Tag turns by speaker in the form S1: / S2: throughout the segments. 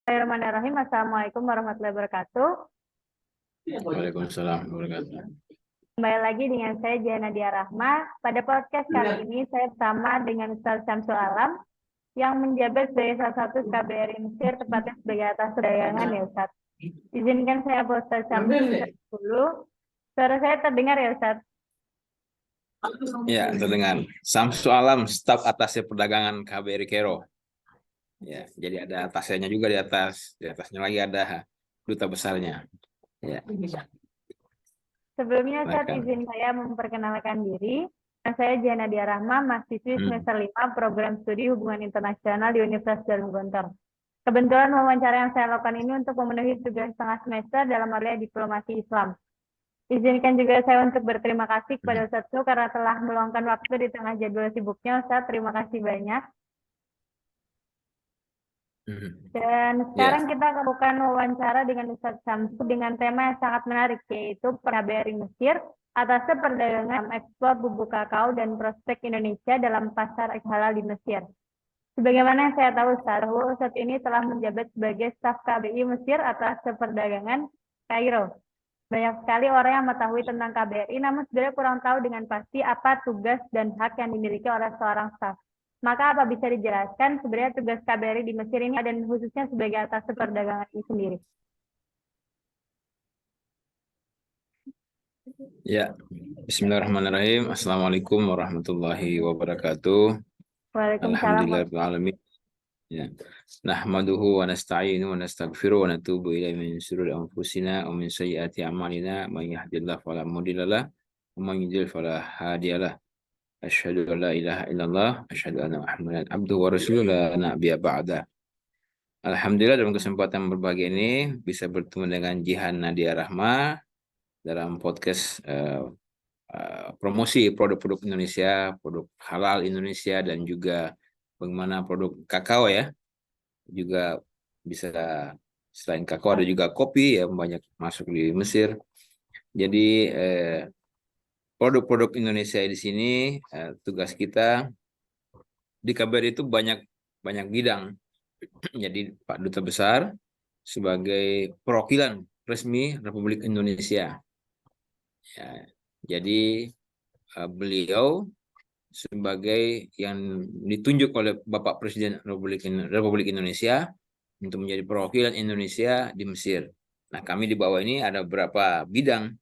S1: Bismillahirrahmanirrahim. Assalamualaikum warahmatullahi wabarakatuh.
S2: Waalaikumsalam warahmatullahi wabarakatuh.
S1: Kembali lagi dengan saya Jana Dia Rahma. Pada podcast kali ini saya bersama dengan Ustaz Syamsul Alam yang menjabat sebagai salah satu KBRI Mesir, tepatnya sebagai atas perdagangan ya Ustaz. Izinkan saya Ustaz Syamsul dulu. Suara saya terdengar ya Ustaz?
S2: Ya, terdengar. Syamsul Alam, staf atasnya perdagangan KBRI Kero. Ya, jadi ada atasnya juga di atas. Di atasnya lagi ada duta besarnya. Ya.
S1: Sebelumnya Ustaz,
S2: Silakan.
S1: izin saya memperkenalkan diri. Saya Jana Dia Rahma, mahasiswi semester 5 program studi hubungan internasional di Universitas Darul Gontor. Kebetulan wawancara yang saya lakukan ini untuk memenuhi tugas setengah semester dalam area diplomasi Islam. Izinkan juga saya untuk berterima kasih kepada Ustaz Su karena telah meluangkan waktu di tengah jadwal sibuknya. Ustaz, terima kasih banyak. Dan sekarang kita lakukan wawancara dengan Ustaz Syamsu dengan tema yang sangat menarik, yaitu KBRI Mesir atas perdagangan ekspor bubuk kakao dan prospek Indonesia dalam pasar halal di Mesir. Sebagaimana yang saya tahu Ustaz ini telah menjabat sebagai staf KBRI Mesir atas perdagangan Kairo. Banyak sekali orang yang mengetahui tentang KBRI, namun sebenarnya kurang tahu dengan pasti apa tugas dan hak yang dimiliki oleh seorang staf. Maka apa bisa dijelaskan sebenarnya tugas KBRI di Mesir ini dan khususnya sebagai atas perdagangan ini sendiri?
S2: Ya, Bismillahirrahmanirrahim. Assalamualaikum warahmatullahi wabarakatuh.
S1: Waalaikumsalam.
S2: Alhamdulillahirrahmanirrahim. Ya. Nahmaduhu wa nasta'inu wa nastaghfiruh wa natubu ilaihi min shururi anfusina wa min sayyiati a'malina may yahdihillahu fala mudhillalah wa may yudhlil fala hadiyalah. Asyhadu an la ilaha illallah, asyhadu anna Muhammadan abduhu wa rasuluhu la nabiyya ba'da. Alhamdulillah dalam kesempatan berbahagia ini bisa bertemu dengan Jihan Nadia Rahma dalam podcast promosi produk-produk Indonesia, produk halal Indonesia dan juga bagaimana produk kakao ya. Juga bisa selain kakao ada juga kopi yang banyak masuk di Mesir. Jadi produk-produk Indonesia di sini tugas kita di KBRI itu banyak bidang. Jadi Pak Duta Besar sebagai perwakilan resmi Republik Indonesia. Ya, jadi beliau sebagai yang ditunjuk oleh Bapak Presiden Republik Indonesia untuk menjadi perwakilan Indonesia di Mesir. Nah, kami di bawah ini ada beberapa bidang.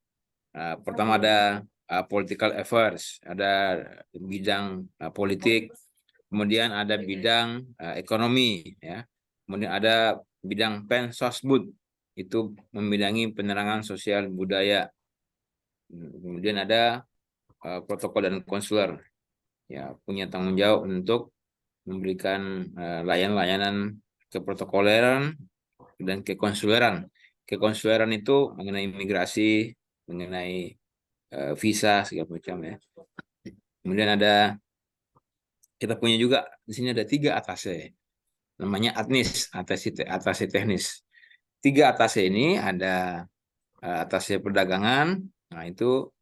S2: Pertama ada political affairs, ada bidang politik, kemudian ada bidang ekonomi, ya. Kemudian ada bidang pensosbud, itu membidangi penerangan sosial budaya. Kemudian ada protokol dan konsuler, ya, punya tanggung jawab untuk memberikan layanan keprotokoleran dan kekonsuleran. Kekonsuleran itu mengenai imigrasi, mengenai visa segala macam ya. Kemudian kita punya juga di sini ada 3 atase, namanya atase teknis. 3 atase ini ada atase perdagangan, nah itu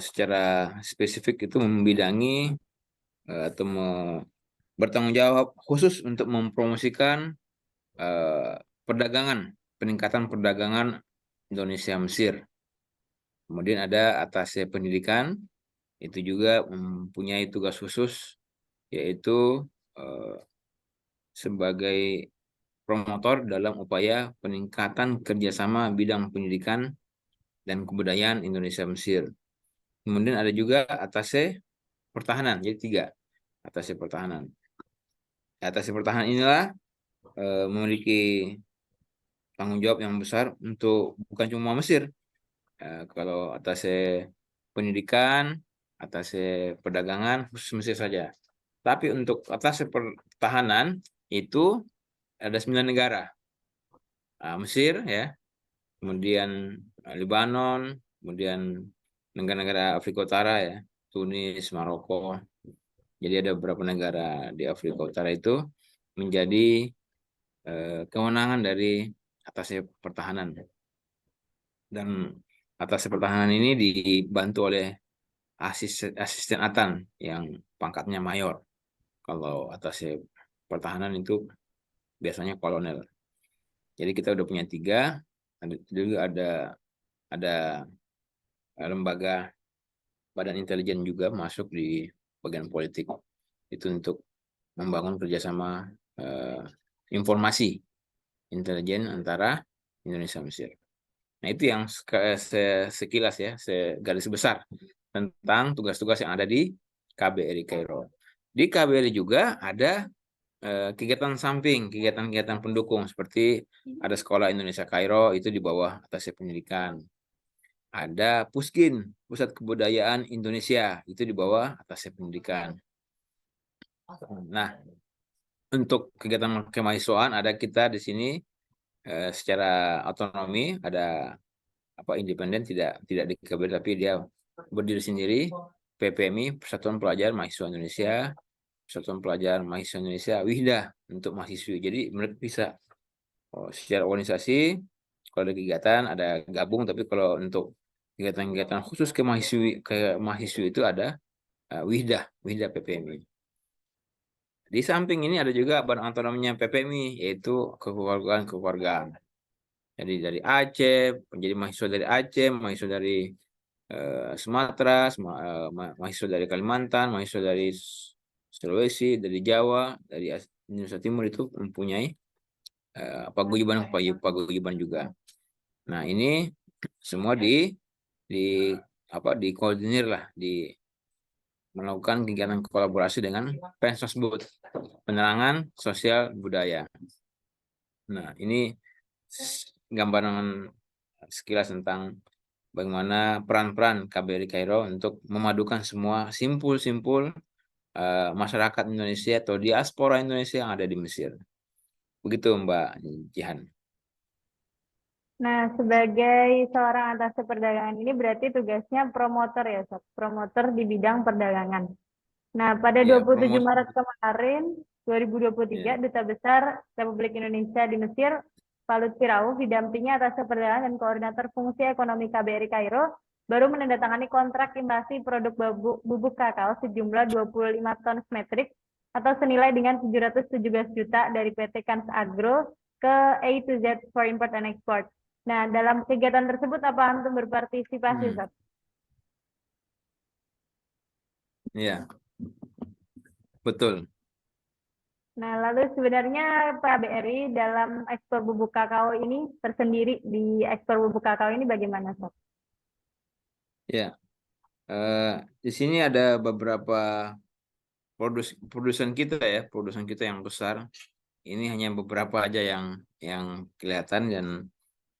S2: secara spesifik itu membidangi atau bertanggung jawab khusus untuk mempromosikan peningkatan perdagangan Indonesia Mesir. Kemudian ada atase pendidikan, itu juga mempunyai tugas khusus yaitu sebagai promotor dalam upaya peningkatan kerjasama bidang pendidikan dan kebudayaan Indonesia Mesir. Kemudian ada juga atase pertahanan, jadi 3 atase pertahanan. Atase pertahanan inilah memiliki tanggung jawab yang besar untuk bukan cuma Mesir. Kalau atase pendidikan, atase perdagangan khusus Mesir saja. Tapi untuk atase pertahanan itu ada 9 negara. Mesir ya, kemudian Lebanon, kemudian negara-negara Afrika Utara ya, Tunis, Maroko. Jadi ada beberapa negara di Afrika Utara itu menjadi kewenangan dari atase pertahanan. Dan atase pertahanan ini dibantu oleh asisten atan yang pangkatnya mayor. Kalau atase pertahanan itu biasanya kolonel. Jadi kita udah punya 3. Juga ada lembaga badan intelijen juga masuk di bagian politik. Itu untuk membangun kerjasama informasi intelijen antara Indonesia dan Mesir. Nah, itu yang sekilas ya, segaris besar tentang tugas-tugas yang ada di KBRI Kairo. Di KBRI juga ada kegiatan samping, kegiatan-kegiatan pendukung seperti ada Sekolah Indonesia Kairo, itu di bawah Atasnya Pendidikan. Ada Puskin, Pusat Kebudayaan Indonesia, itu di bawah Atasnya Pendidikan. Nah, untuk kegiatan kemahasiswaan ada kita di sini secara otonomi, ada independen, tidak di KBRI tapi dia berdiri sendiri. PPMI, Persatuan Pelajar Mahasiswa Indonesia, Persatuan Pelajar Mahasiswa Indonesia, WIHDA untuk mahasiswi. Jadi mereka bisa secara organisasi, kalau ada kegiatan ada gabung, tapi kalau untuk kegiatan-kegiatan khusus ke mahasiswi itu ada WIHDA PPMI. Di samping ini ada juga badan otonominya PPMI, yaitu kekeluargaan. Jadi dari Aceh, menjadi mahasiswa dari Aceh, mahasiswa dari Sumatera, mahasiswa dari Kalimantan, mahasiswa dari Sulawesi, dari Jawa, dari Indonesia Timur itu mempunyai paguyuban juga. Nah, ini semua dikoordinir lah, melakukan kegiatan kolaborasi dengan Pensosbud, Penerangan Sosial Budaya. Nah, ini gambaran sekilas tentang bagaimana peran-peran KBRI Kairo untuk memadukan semua simpul-simpul masyarakat Indonesia atau diaspora Indonesia yang ada di Mesir. Begitu Mbak Jihan.
S1: Nah, sebagai seorang atasé perdagangan ini berarti tugasnya promotor ya, Sob? Promotor di bidang perdagangan. Nah, pada
S2: Ya,
S1: 27 Maret kemarin, 2023,
S2: ya.
S1: Duta Besar Republik Indonesia di Mesir, Pak Lutfi Rauf, didampingi atasé perdagangan dan koordinator fungsi ekonomi KBRI Kairo, baru menandatangani kontrak invasi produk bubuk kakao sejumlah 25 ton metrik atau senilai dengan 717 juta dari PT Kans Agro ke A to Z for Import and Export. Nah, dalam kegiatan tersebut apa antum berpartisipasi, Sob?
S2: Ya, betul.
S1: Nah, lalu sebenarnya KBRI dalam ekspor bubuk kakao ini tersendiri di ekspor bubuk kakao ini bagaimana, Sob?
S2: Ya, di sini ada beberapa produsen kita yang besar. Ini hanya beberapa aja yang kelihatan dan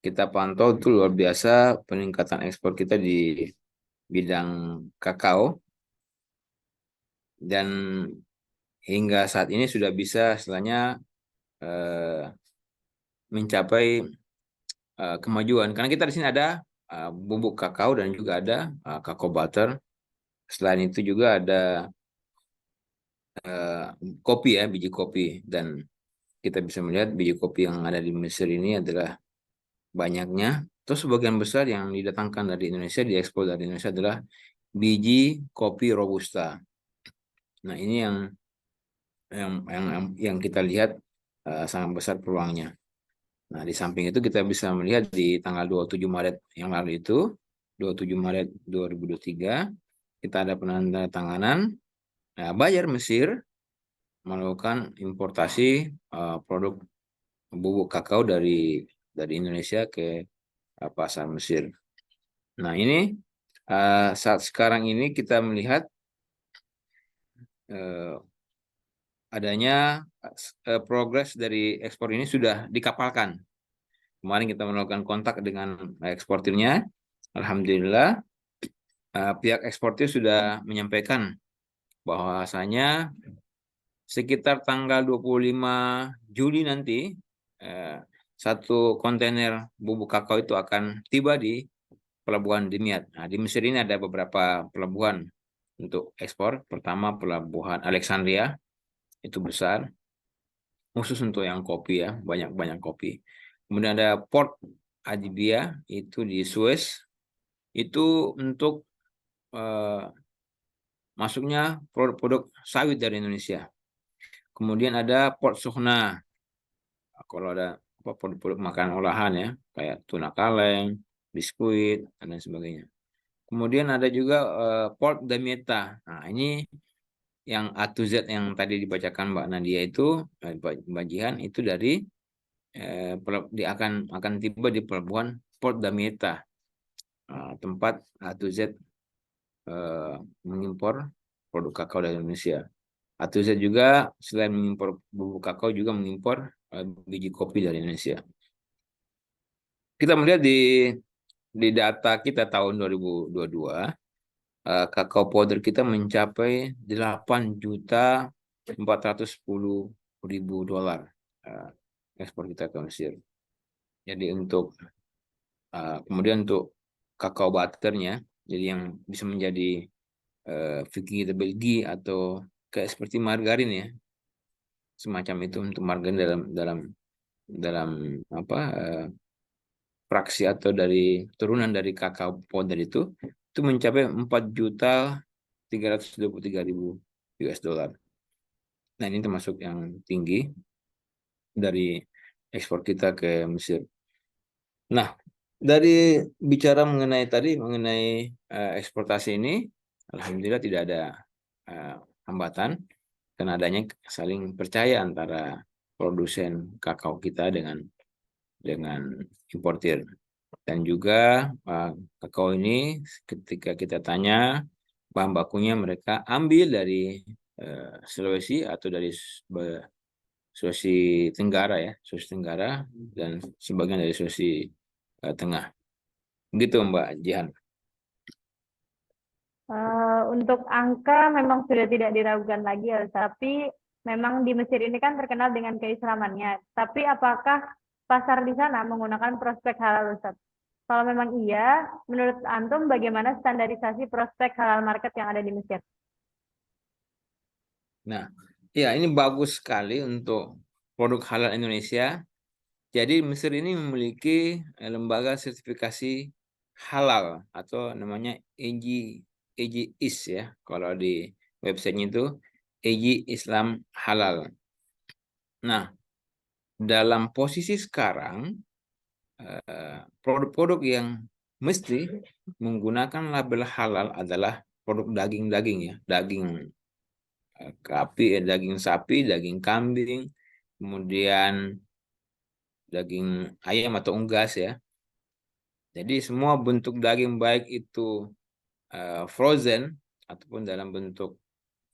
S2: kita pantau itu luar biasa peningkatan ekspor kita di bidang kakao, dan hingga saat ini sudah bisa istilahnya mencapai kemajuan, karena kita di sini ada bubuk kakao dan juga ada kakao butter. Selain itu juga ada kopi ya, biji kopi, dan kita bisa melihat biji kopi yang ada di Mesir ini adalah banyaknya. Terus sebagian besar yang didatangkan dari Indonesia, diekspor dari Indonesia adalah biji kopi robusta. Nah, ini yang kita lihat sangat besar peluangnya. Nah, di samping itu kita bisa melihat di tanggal 27 Maret yang lalu itu, 27 Maret 2023, kita ada penandatanganan Bayer Mesir melakukan importasi produk bubuk kakao dari Indonesia ke pasar Mesir. Nah, ini saat sekarang ini kita melihat adanya progres dari ekspor ini sudah dikapalkan. Kemarin kita melakukan kontak dengan eksportirnya. Alhamdulillah, pihak eksportir sudah menyampaikan bahwasanya sekitar tanggal 25 Juli nanti, satu kontainer bubuk kakao itu akan tiba di Pelabuhan Dimyat. Nah, di Mesir ini ada beberapa pelabuhan untuk ekspor. Pertama, Pelabuhan Alexandria, itu besar, khusus untuk yang kopi ya, banyak kopi. Kemudian ada Port Adibia, itu di Suez, itu untuk masuknya produk sawit dari Indonesia. Kemudian ada Port Sukhna, kalau ada produk-produk makanan olahan ya, kayak tuna kaleng, biskuit, dan lain sebagainya. Kemudian ada juga Port Damietta. Nah, ini yang A to Z yang tadi dibacakan Mbak Nadia itu, Mbak Jihan, itu dari dia akan tiba di pelabuhan Port Damietta, tempat A to Z mengimpor produk kakao dari Indonesia. A to Z juga selain mengimpor bubuk kakao juga mengimpor biji kopi dari Indonesia. Kita melihat di data kita tahun 2022, kakao powder kita mencapai 8.410.000 dolar ekspor kita ke Mesir. Jadi kemudian untuk kakao butternya, jadi yang bisa menjadi vegetable ghee atau kayak seperti margarin ya, semacam itu untuk margarin dalam apa fraksi atau dari turunan dari kakao powder itu mencapai 4.323.000 US dollar. Nah, ini termasuk yang tinggi dari ekspor kita ke Mesir. Nah, dari bicara mengenai eksportasi ini, alhamdulillah tidak ada hambatan karena adanya saling percaya antara produsen kakao kita dengan importir. Dan juga kakao ini ketika kita tanya bahan bakunya, mereka ambil dari Sulawesi atau dari Sulawesi Tenggara ya, Sulawesi Tenggara, dan sebagian dari Sulawesi Tengah. Begitu Mbak Jihan.
S1: Untuk angka memang sudah tidak diragukan lagi ya, tapi memang di Mesir ini kan terkenal dengan keislamannya. Tapi apakah pasar di sana menggunakan prospek halal, Ustaz? Kalau memang iya, menurut Antum bagaimana standarisasi prospek halal market yang ada di Mesir?
S2: Nah, ya ini bagus sekali untuk produk halal Indonesia. Jadi Mesir ini memiliki lembaga sertifikasi halal atau namanya EGIS ya. Kalau di websitenya itu EGI Islam Halal. Nah, dalam posisi sekarang produk-produk yang mesti menggunakan label halal adalah produk daging-daging ya, daging daging sapi, daging kambing, kemudian daging ayam atau unggas ya. Jadi semua bentuk daging baik itu frozen ataupun dalam bentuk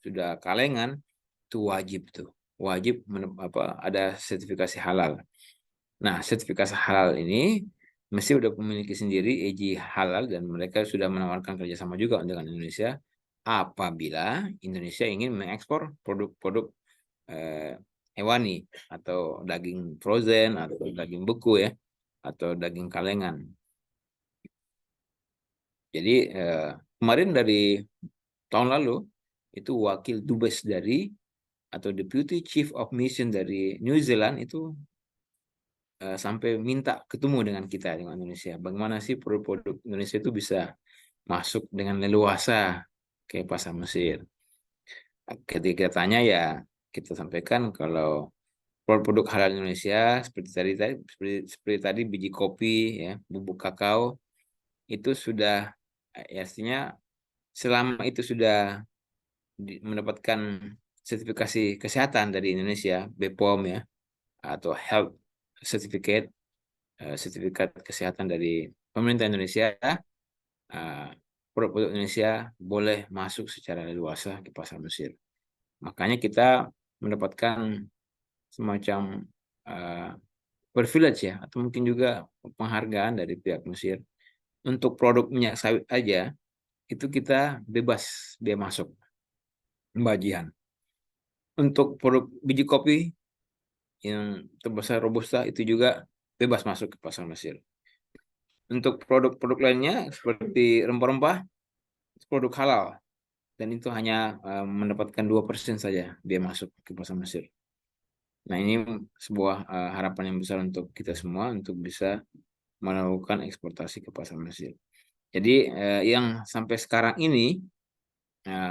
S2: sudah kalengan itu wajib ada sertifikasi halal. Nah, sertifikasi halal ini Mesir sudah memiliki sendiri EJ halal dan mereka sudah menawarkan kerjasama juga dengan Indonesia apabila Indonesia ingin mengekspor produk-produk hewani atau daging frozen atau daging beku ya atau daging kalengan. Jadi kemarin dari tahun lalu itu wakil dubes dari atau Deputy Chief of Mission dari New Zealand itu sampai minta ketemu dengan kita, dengan Indonesia. Bagaimana sih produk-produk Indonesia itu bisa masuk dengan leluasa ke pasar Mesir. Ketika kita tanya ya kita sampaikan kalau produk-produk halal Indonesia seperti tadi biji kopi ya, bubuk kakao itu sudah artinya selama itu sudah mendapatkan sertifikasi kesehatan dari Indonesia, BPOM ya, atau Health Certificate, sertifikat kesehatan dari pemerintah Indonesia, produk-produk Indonesia boleh masuk secara leluasa ke pasar Mesir. Makanya kita mendapatkan semacam privilege ya, atau mungkin juga penghargaan dari pihak Mesir. Untuk produk minyak sawit aja, itu kita bebas dia masuk, Mbak Jihan. Untuk produk biji kopi yang terbesar Robusta itu juga bebas masuk ke pasar Mesir. Untuk produk-produk lainnya seperti rempah-rempah, produk halal. Dan itu hanya mendapatkan 2% saja dia masuk ke pasar Mesir. Nah, ini sebuah harapan yang besar untuk kita semua untuk bisa melakukan eksportasi ke pasar Mesir. Jadi yang sampai sekarang ini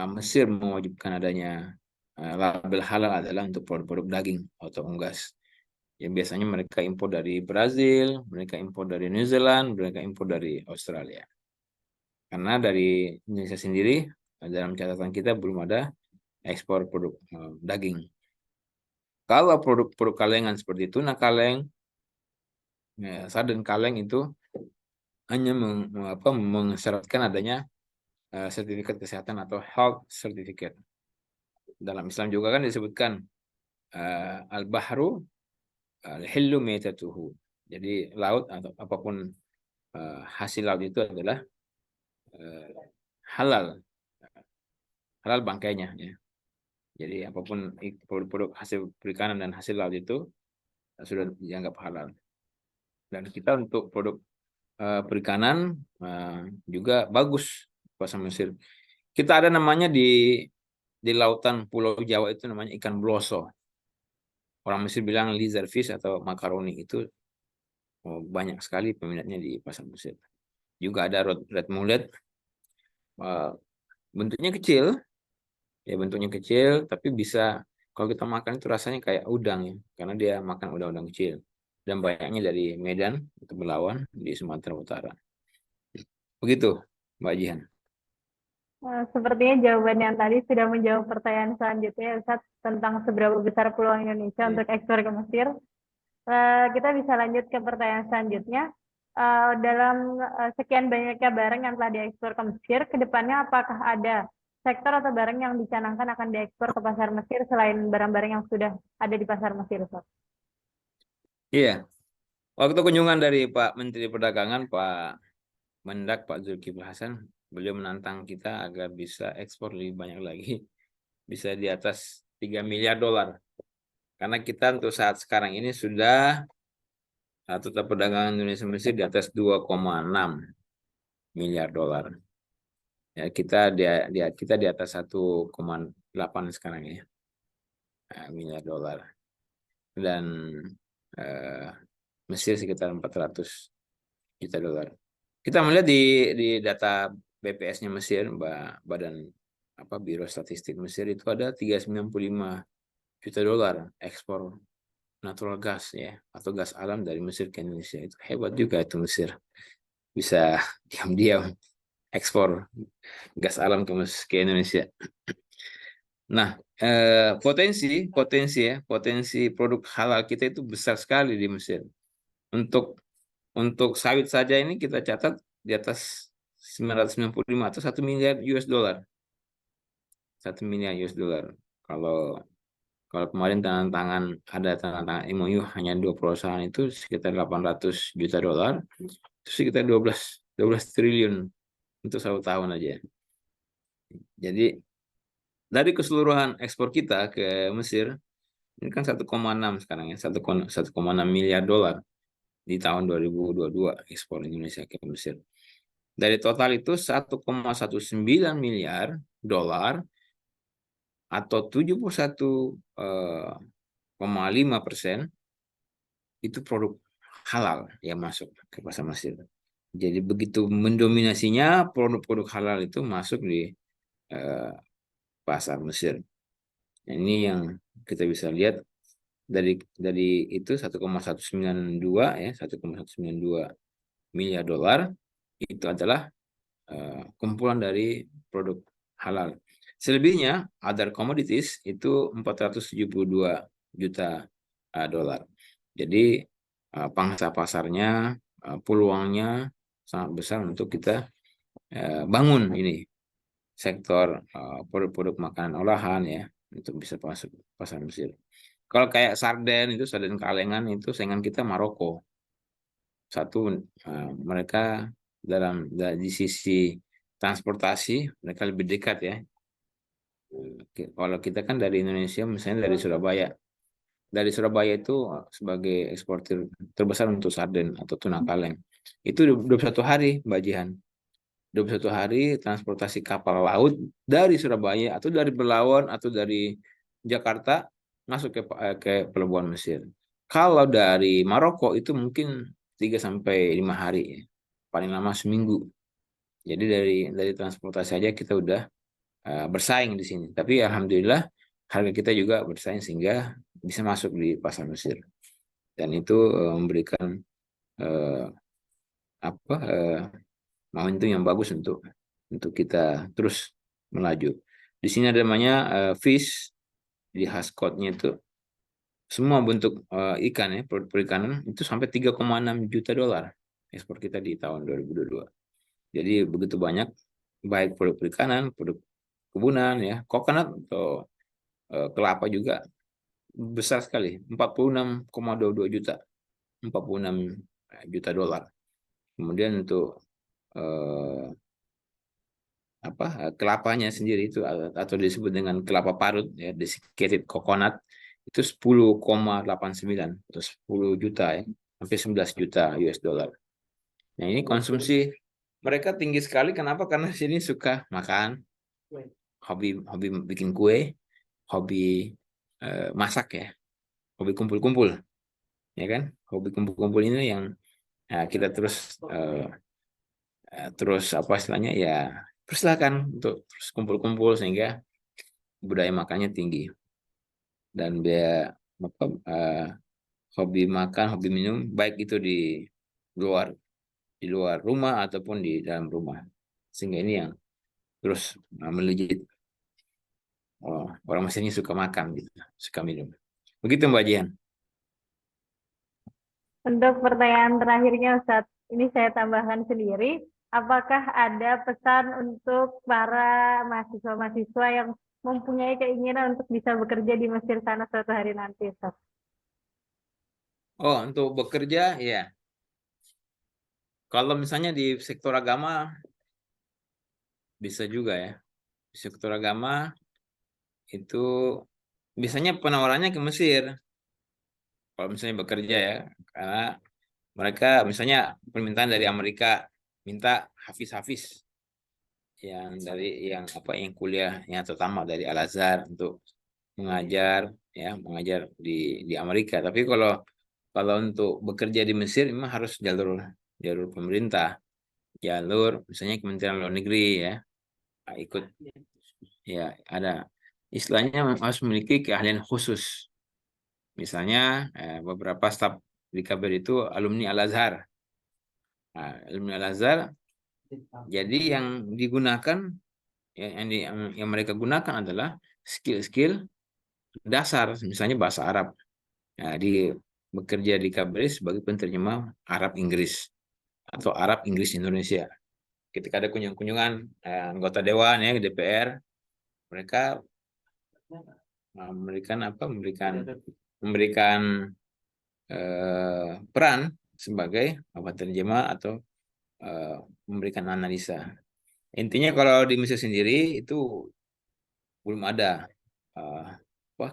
S2: Mesir mewajibkan adanya label halal adalah untuk produk-produk daging atau unggas. Ya biasanya mereka impor dari Brazil, mereka impor dari New Zealand, mereka impor dari Australia. Karena dari Indonesia sendiri dalam catatan kita belum ada ekspor produk daging. Kalau produk-produk kalengan seperti tuna kaleng, ya, sarden kaleng itu hanya mensyaratkan adanya sertifikat kesehatan atau health certificate. Dalam Islam juga kan disebutkan al-bahru al-hillu maitatuhu. Jadi laut atau apapun hasil laut itu adalah halal, halal bangkainya ya. Jadi apapun produk-produk hasil perikanan dan hasil laut itu sudah dianggap halal. Dan kita untuk produk perikanan juga bagus pasar Mesir. Kita ada namanya di lautan Pulau Jawa itu namanya ikan bloso. Orang Mesir bilang lizard fish atau makaroni itu banyak sekali peminatnya di pasar Mesir. Juga ada red mullet, bentuknya kecil, ya bentuknya kecil, tapi bisa kalau kita makan itu rasanya kayak udang ya, karena dia makan udang-udang kecil. Dan banyaknya dari Medan atau Belawan di Sumatera Utara. Begitu, Mbak Jihan.
S1: Sepertinya jawaban yang tadi sudah menjawab pertanyaan selanjutnya, Ustaz, tentang seberapa besar peluang Indonesia
S2: Ya.
S1: untuk ekspor ke Mesir. Kita bisa lanjut ke pertanyaan selanjutnya. Dalam sekian banyaknya barang yang telah diekspor ke Mesir, ke depannya apakah ada sektor atau barang yang dicanangkan akan diekspor ke pasar Mesir selain barang-barang yang sudah ada di pasar Mesir, Ustaz?
S2: Iya, waktu kunjungan dari Pak Menteri Perdagangan, Pak Mendak, Pak Zulkifli Hasan, beliau menantang kita agar bisa ekspor lebih banyak lagi, bisa di atas 3 miliar dolar. Karena kita untuk saat sekarang ini sudah total perdagangan Indonesia Mesir di atas 2,6 miliar dolar. Ya, kita di atas 1,8 sekarang ya, miliar dolar. Dan eh, Mesir sekitar 400 juta dolar. Kita melihat di data BPS-nya Mesir, Badan Biro Statistik Mesir itu ada 395 juta dolar ekspor natural gas ya, atau gas alam dari Mesir ke Indonesia. Itu hebat juga itu Mesir. Bisa diam-diam ekspor gas alam ke Indonesia. Nah, potensi produk halal kita itu besar sekali di Mesir. Untuk sawit saja ini kita catat di atas 995 atau 1 miliar US dollar. 1 miliar US dollar. Kalau kemarin ada tanda tangan MOU hanya 2 perusahaan itu sekitar 800 juta dolar. Itu sekitar 12 triliun untuk 1 tahun aja. Jadi dari keseluruhan ekspor kita ke Mesir, ini kan 1,6 sekarang ya, 1,6 miliar dolar di tahun 2022 ekspor Indonesia ke Mesir. Dari total itu 1,19 miliar dolar atau 71,5% itu produk halal yang masuk ke pasar Mesir. Jadi begitu mendominasinya produk-produk halal itu masuk di pasar Mesir. Ini yang kita bisa lihat dari itu 1,192 ya, 1,192 miliar dolar itu adalah kumpulan dari produk halal. Selebihnya other commodities itu 472 juta dolar. Jadi pangsa pasarnya, peluangnya sangat besar untuk kita bangun ini sektor produk-produk makanan olahan ya, untuk bisa masuk pasar Mesir. Kalau kayak sarden kalengan itu saingan kita Maroko. Satu mereka di sisi transportasi mereka lebih dekat ya. Kalau kita kan dari Indonesia misalnya dari Surabaya. Dari Surabaya itu sebagai eksportir terbesar untuk sarden atau tuna kaleng. Itu 21 hari Mbak Jihan. 21 hari transportasi kapal laut dari Surabaya atau dari Belawan atau dari Jakarta masuk ke pelabuhan Mesir. Kalau dari Maroko itu mungkin 3-5 hari, paling lama seminggu. Jadi dari transportasi saja kita udah bersaing di sini. Tapi alhamdulillah harga kita juga bersaing sehingga bisa masuk di pasar Mesir. dan itu memberikan eh, apa momentum yang bagus untuk kita terus melaju. Di sini ada namanya fish di haskotnya itu semua bentuk ikan ya, produk perikanan itu sampai 3,6 juta dolar ekspor kita di tahun 2022. Jadi begitu banyak baik produk perikanan, produk kebunan ya, coconut atau kelapa juga besar sekali, 46,22 juta, 46 juta dolar. Kemudian untuk kelapanya sendiri itu atau disebut dengan kelapa parut ya, desiccated coconut itu 10,89 atau 10 juta ya, hampir 11 juta US dollar. Nah, ini konsumsi mereka tinggi sekali. Kenapa? Karena sini suka makan, hobi bikin kue, hobi masak ya, hobi kumpul-kumpul, ya kan? Hobi kumpul-kumpul ini yang kita terus apa istilahnya ya, persilakan untuk terus kumpul-kumpul sehingga budaya makannya tinggi dan dia hobi makan, hobi minum baik itu luar di luar rumah ataupun di dalam rumah, sehingga ini yang terus melejit. Orang Mesir ini suka makan gitu, suka minum. Begitu Mbak Jihan.
S1: Untuk pertanyaan terakhirnya Ustadz, ini saya tambahkan sendiri. Apakah ada pesan untuk para mahasiswa-mahasiswa yang mempunyai keinginan untuk bisa bekerja di Mesir sana suatu hari nanti, Ustadz?
S2: Oh, untuk bekerja ya. Kalau misalnya di sektor agama bisa juga ya. Di sektor agama itu biasanya penawarannya ke Mesir. Kalau misalnya bekerja ya, karena mereka misalnya permintaan dari Amerika minta hafiz-hafiz yang kuliah yang terutama dari Al Azhar untuk mengajar di Amerika. Tapi kalau untuk bekerja di Mesir memang harus jalur jalur pemerintah, jalur misalnya Kementerian Luar Negeri ya, ikut ya ada istilahnya harus memiliki keahlian khusus. Misalnya beberapa staf di KBRI itu alumni Al Azhar. Nah, alumni Al Azhar jadi yang digunakan yang mereka gunakan adalah skill-skill dasar, misalnya bahasa Arab. Nah, bekerja di KBRI sebagai penerjemah Arab Inggris atau Arab Inggris Indonesia. Ketika ada kunjungan anggota dewan ya DPR, mereka memberikan peran sebagai terjemah atau memberikan analisa. Intinya kalau di Mesir sendiri itu belum ada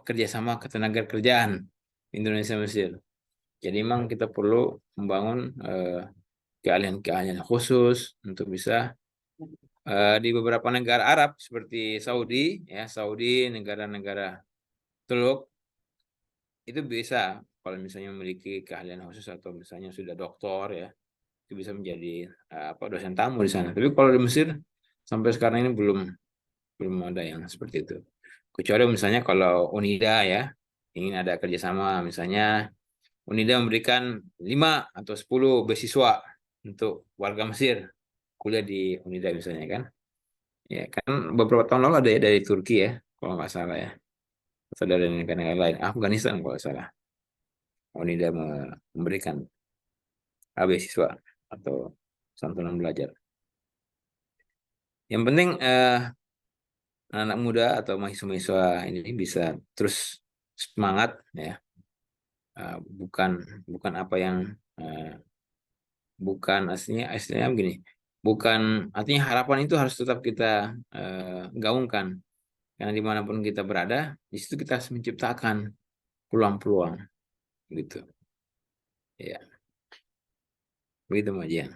S2: kerjasama ketenaga kerjaan Indonesia Mesir. Jadi memang kita perlu membangun keahlian-keahlian khusus untuk bisa di beberapa negara Arab seperti Saudi, ya Saudi, negara-negara Teluk itu bisa kalau misalnya memiliki keahlian khusus atau misalnya sudah doktor ya itu bisa menjadi dosen tamu di sana. Tapi kalau di Mesir sampai sekarang ini belum ada yang seperti itu. Kecuali misalnya kalau UNIDA ya ingin ada kerjasama, misalnya UNIDA memberikan 5 atau 10 beasiswa untuk warga Mesir kuliah di UNIDA misalnya kan. Ya kan beberapa tahun lalu ada ya dari Turki ya, kalau nggak salah ya. Atau dari negara lain, Afghanistan kalau nggak salah. UNIDA memberikan beasiswa atau santunan belajar. Yang penting anak muda atau mahasiswa ini bisa terus semangat ya. Bukan apa yang bukan aslinya begini, bukan artinya harapan itu harus tetap kita gaungkan karena dimanapun kita berada di situ kita harus menciptakan peluang-peluang gitu ya, begitu Mbak Jian.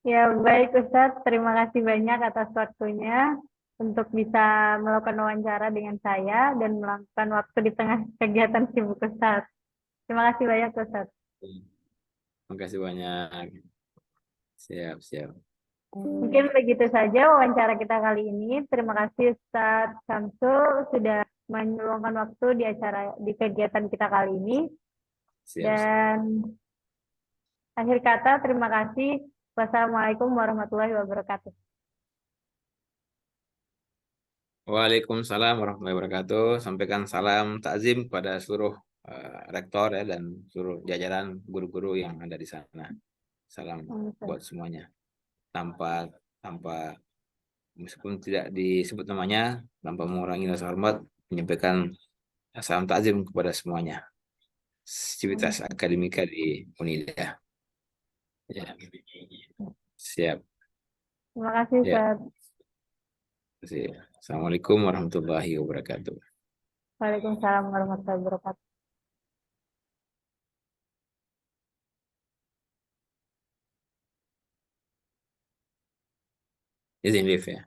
S1: Ya, baik Ustadz. Terima kasih banyak atas waktunya untuk bisa melakukan wawancara dengan saya dan melakukan waktu di tengah kegiatan sibuk Ustadz. Terima kasih banyak Ustadz.
S2: Terima kasih banyak. Siap.
S1: Mungkin begitu saja wawancara kita kali ini. Terima kasih Ustadz Samsul sudah meluangkan waktu di kegiatan kita kali ini.
S2: Siap.
S1: Dan akhir kata, terima kasih. Wassalamualaikum warahmatullahi wabarakatuh.
S2: Waalaikumsalam warahmatullahi wabarakatuh. Sampaikan salam takzim kepada seluruh rektor ya dan seluruh jajaran guru-guru yang ada di sana. Salam buat semuanya. Tanpa tanpa meskipun tidak disebut namanya, tanpa mengurangi rasa hormat, menyampaikan salam takzim kepada semuanya. Civitas akademika di Unida. Ya. Siap.
S1: Terima kasih,
S2: Ya.
S1: Ustaz.
S2: Assalamualaikum warahmatullahi wabarakatuh.
S1: Waalaikumsalam warahmatullahi wabarakatuh.
S2: Izin live ya.